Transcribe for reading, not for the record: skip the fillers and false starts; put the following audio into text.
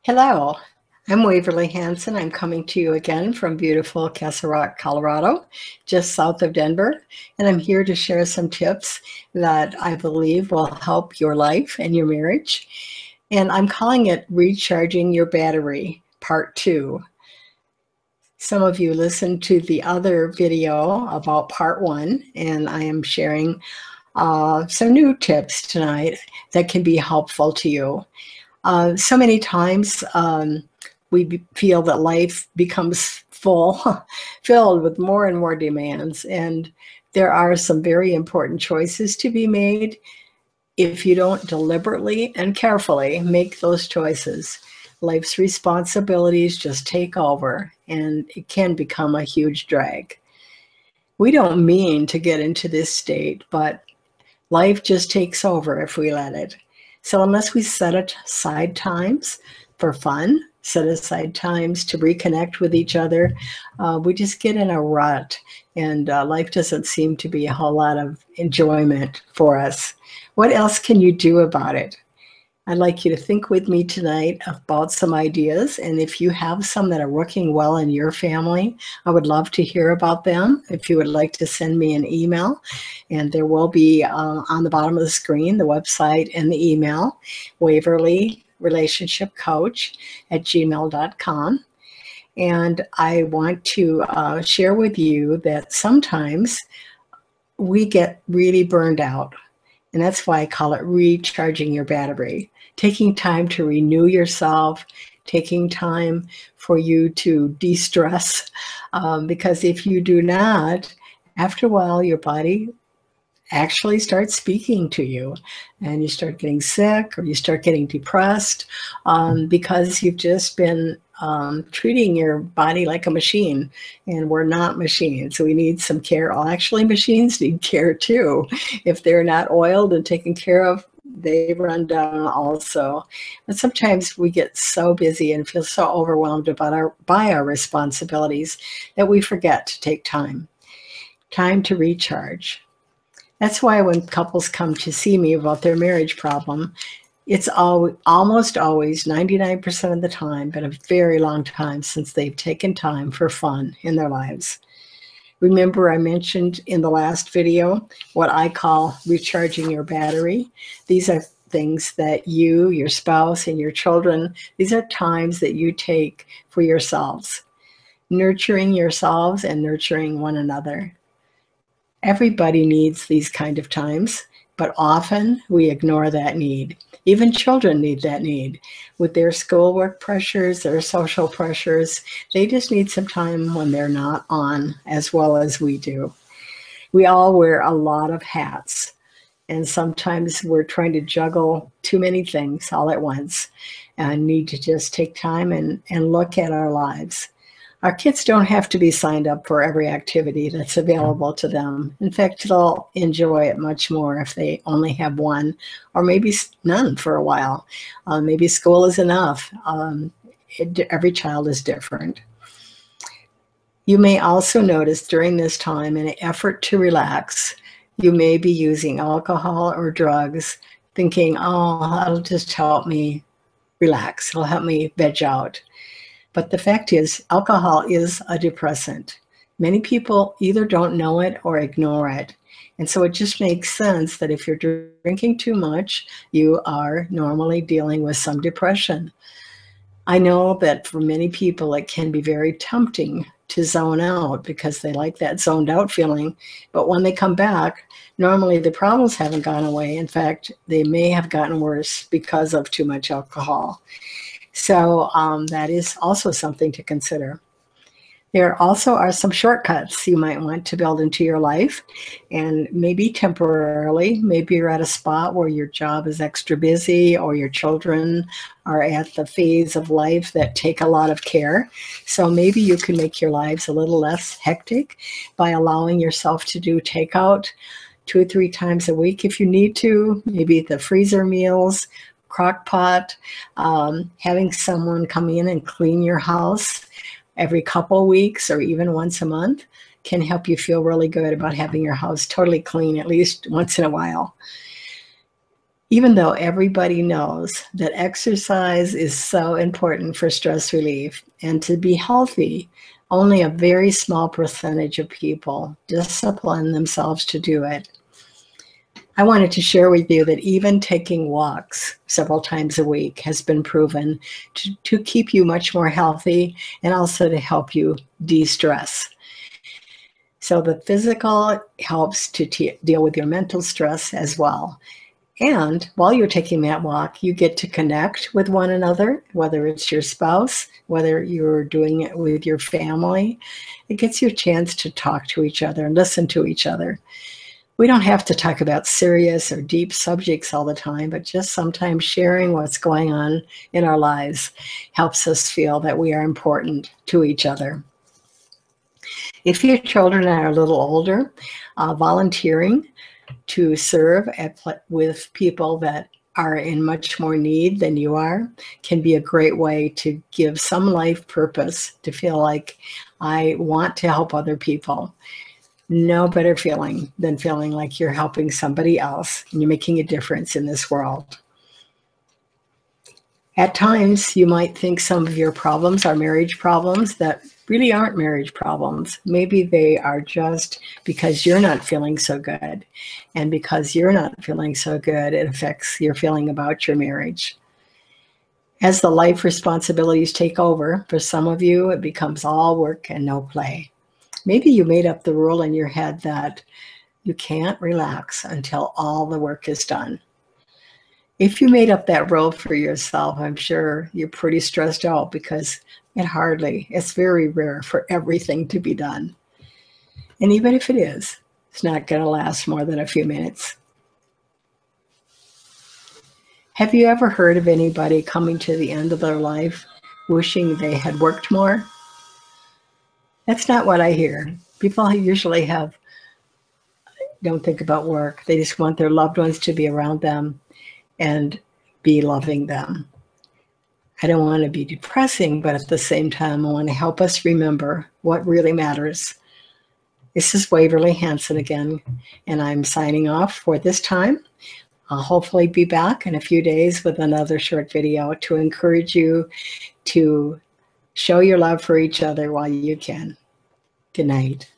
Hello, I'm Waverly Hanson. I'm coming to you again from beautiful Castle Rock, Colorado, just south of Denver. And I'm here to share some tips that I believe will help your life and your marriage. And I'm calling it Recharging Your Battery, Part 2. Some of you listened to the other video about Part 1, and I am sharing some new tips tonight that can be helpful to you. So many times we feel that life becomes filled with more and more demands, and there are some very important choices to be made. If you don't deliberately and carefully make those choices, life's responsibilities just take over, and it can become a huge drag. We don't mean to get into this state, but life just takes over if we let it. So unless we set aside times for fun, set aside times to reconnect with each other, we just get in a rut, and life doesn't seem to be a whole lot of enjoyment for us. What else can you do about it? I'd like you to think with me tonight about some ideas, and if you have some that are working well in your family, I would love to hear about them. If you would like to send me an email, and there will be on the bottom of the screen the website and the email, waverlyrelationshipcoach@gmail.com. And I want to share with you that sometimes we get really burned out. And that's why I call it recharging your battery, taking time to renew yourself, taking time for you to de-stress. Because if you do not, after a while, your body actually starts speaking to you, and you start getting sick or you start getting depressed because you've just been treating your body like a machine, and we're not machines. So we need some care. Well, actually, machines need care too. If they're not oiled and taken care of, they run down also. But sometimes we get so busy and feel so overwhelmed by our responsibilities that we forget to take time to recharge. That's why when couples come to see me about their marriage problem, it's almost always 99% of the time, been a very long time since they've taken time for fun in their lives. Remember, I mentioned in the last video what I call recharging your battery. These are things that you, your spouse, and your children, these are times that you take for yourselves, nurturing yourselves and nurturing one another. Everybody needs these kind of times, but often we ignore that need. Even children need that need. With their schoolwork pressures, their social pressures, they just need some time when they're not on as well as we do. We all wear a lot of hats, and sometimes we're trying to juggle too many things all at once and need to just take time and look at our lives. Our kids don't have to be signed up for every activity that's available to them. In fact, they'll enjoy it much more if they only have one, or maybe none for a while. Maybe school is enough. Every child is different. You may also notice during this time, in an effort to relax, you may be using alcohol or drugs, thinking, oh, that'll just help me relax. It'll help me veg out. But the fact is, alcohol is a depressant. Many people either don't know it or ignore it. And so it just makes sense that if you're drinking too much, you are normally dealing with some depression. I know that for many people, it can be very tempting to zone out because they like that zoned out feeling. But when they come back, normally the problems haven't gone away. In fact, they may have gotten worse because of too much alcohol. So that is also something to consider. There also are some shortcuts you might want to build into your life, and maybe temporarily. Maybe you're at a spot where your job is extra busy, or your children are at the phase of life that take a lot of care. So maybe you can make your lives a little less hectic by allowing yourself to do takeout 2 or 3 times a week if you need to, maybe the freezer meals, crock pot, having someone come in and clean your house every couple weeks or even once a month can help you feel really good about having your house totally clean at least once in a while. Even though everybody knows that exercise is so important for stress relief and to be healthy, only a very small percentage of people discipline themselves to do it. I wanted to share with you that even taking walks several times a week has been proven to keep you much more healthy and also to help you de-stress. So the physical helps to deal with your mental stress as well. And while you're taking that walk, you get to connect with one another, whether it's your spouse, whether you're doing it with your family. It gets you a chance to talk to each other and listen to each other. We don't have to talk about serious or deep subjects all the time, but just sometimes sharing what's going on in our lives helps us feel that we are important to each other. If your children are a little older, volunteering to serve with people that are in much more need than you are can be a great way to give some life purpose, to feel like I want to help other people. No better feeling than feeling like you're helping somebody else and you're making a difference in this world. At times, you might think some of your problems are marriage problems that really aren't marriage problems. Maybe they are just because you're not feeling so good. And because you're not feeling so good, it affects your feeling about your marriage. As the life responsibilities take over, for some of you, it becomes all work and no play. Maybe you made up the rule in your head that you can't relax until all the work is done. If you made up that rule for yourself, I'm sure you're pretty stressed out because it's very rare for everything to be done. And even if it is, it's not going to last more than a few minutes. Have you ever heard of anybody coming to the end of their life wishing they had worked more? That's not what I hear. People usually don't think about work. They just want their loved ones to be around them and be loving them. I don't want to be depressing, but at the same time, I want to help us remember what really matters. This is Waverly Hanson again, and I'm signing off for this time. I'll hopefully be back in a few days with another short video to encourage you to show your love for each other while you can. Good night.